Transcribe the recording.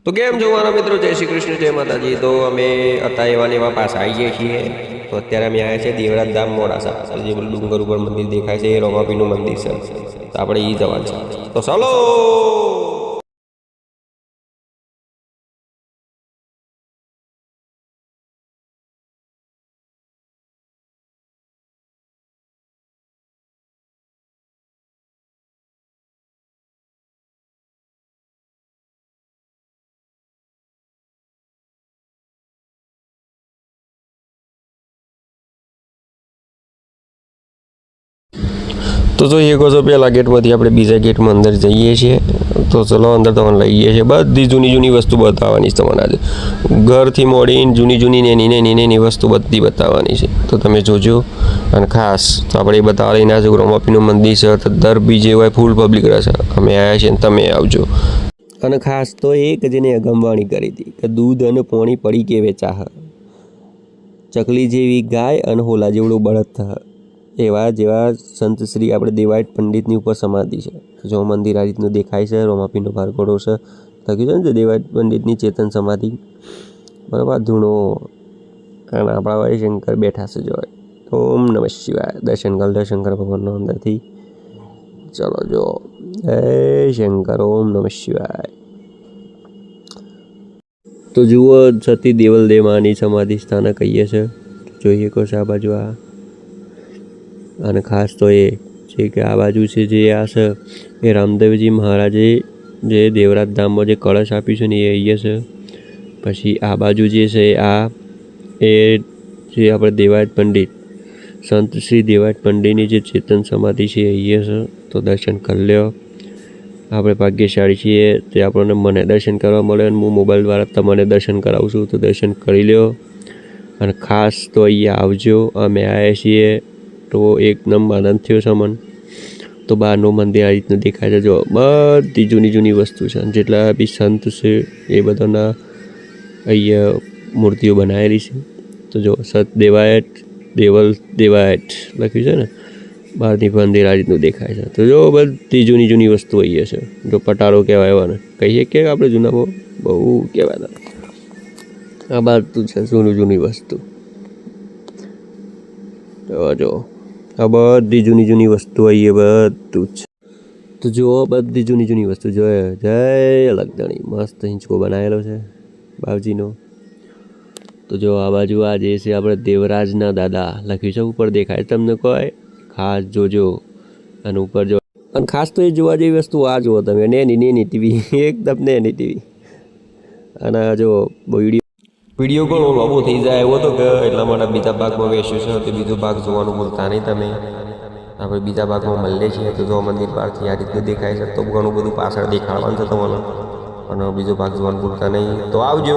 તો કેમ છો મારા મિત્રો, જય શ્રી કૃષ્ણ, જય માતાજી। તો અમે હતા એવા ને એવા પાસ આવી જઈએ છીએ। તો અત્યારે અમે આવ્યા છે દેવરાજ ધામ મોડાસા, જે પેલું ડુંગર ઉપર મંદિર દેખાય છે એ રોમાપીનું મંદિર છે। તો આપણે એ જવાનું છે, તો ચાલો। તો જોઈએ કહો છો પહેલાં ગેટમાંથી આપણે બીજા ગેટમાં અંદર જઈએ છીએ। તો ચલો અંદર તમને લઈએ છીએ, બધી જૂની જૂની વસ્તુ બતાવવાની છે તમને આજે। ઘરથી મોડીને જૂની જૂની નેની વસ્તુ બધી બતાવવાની છે, તો તમે જોજો। અને ખાસ તો આપણે એ બતાવવા લઈને આવ્યા છે રોમાપીનું મંદિર છે, તો દર બીજે હોય ફૂલ પબ્લિક રહેશે। અમે આવ્યા છીએ ને તમે આવજો। અને ખાસ તો એક જેને અગમવાણી કરી હતી કે દૂધ અને પોણી પડી કે વેચા, ચકલી જેવી ગાય અને હોલા જેવડું બળદ થા, એવા જેવા સંત શ્રી આપણે દેવાયત પંડિતની ઉપર સમાધિ છે। જો મંદિર આ રીતનું દેખાય છે, રોમાપીનો ભારગોડો છે, લખ્યું છે ને દેવાયત પંડિતની ચેતન સમાધિ, બરાબર ધૂણો। અને આપણા ભાઈ શંકર બેઠા છે જો, ઓમ નમઃ શિવાય। દર્શન કરી લો શંકર ભગવાનનો અંદરથી, ચલો જો, જય શંકર, ઓમ નમઃ શિવાય। તો જુઓ સતી દેવલ દેમાની સમાધિ સ્થાનક કહીએ છે, જોઈએ કહો આ બાજુ આ। અને ખાસ તો એ છે કે આ બાજુ છે જે આ છે એ રામદેવજી મહારાજે જે દેવરાજ ધામમાં જે કળશ આપ્યું છે ને એ અહીંયા છે। પછી આ બાજુ જે છે આ એ જે આપણે દેવાયત પંડિત સંત શ્રી દેવાયત પંડિતની જે ચેતન સમાધિ છે એ અહીંયા છે। તો દર્શન કરી લ્યો, આપણે ભાગ્યશાળી છીએ તે આપણને મને દર્શન કરવા મળે, અને હું મોબાઈલ દ્વારા તમને દર્શન કરાવું છું, તો દર્શન કરી લ્યો। અને ખાસ તો અહીંયા આવજો, અમે આવ્યા છીએ તો એકદમ આનંદ થયો છે મને। તો બહારનું મંદિર આ રીતનું દેખાય છે, જો બધી જૂની જૂની વસ્તુ છે, જેટલા બી સંત છે એ બધાના અહીંયા મૂર્તિઓ બનાવેલી છે। તો જો સત દેવાયત દેવાયત લખ્યું છે ને, બહારથી મંદિર આ રીતનું દેખાય છે। તો જો બધી જૂની જૂની વસ્તુ અહીંયા છે, જો પટારો કહેવાય એવાને કહીએ કે આપણે જૂનામાં બહુ કહેવાય, આ બધું છે જૂની જૂની વસ્તુ। જો આ બધી જૂની જૂની વસ્તુ અહીંયા બધું જ છે। તો જુઓ બધી જૂની જૂની વસ્તુ જોઈએ, જય અલગધણી, મસ્ત હિંચકો બનાવેલો છે બાવજીનો। તો જો આ બાજુ આ જે છે આપણે દેવરાજના દાદા લખ્યું છે ઉપર દેખાય તમને કોઈ, ખાસ જોજો। અને ઉપર જો, અને ખાસ તો એ જોવા જેવી વસ્તુ આ જુઓ તમે, નેની ટીવી, એકદમ નેની ટીવી। અને જો વિડીયો ઘણો લાંબો થઈ જાય એવો તો કે એટલા માટે બીજા ભાગમાં વેચ્યું છે, તો બીજો ભાગ જોવાનું ભૂલતા નહીં તમે। આપણે બીજા ભાગમાં મળીએ છીએ। તો જો મંદિર બહારથી આ રીતનું દેખાય છે, તો ઘણું બધું પાછળ દેખાડવાનું છે તમને, અને બીજો ભાગ જોવાનું ભૂલતા નહીં, તો આવજો।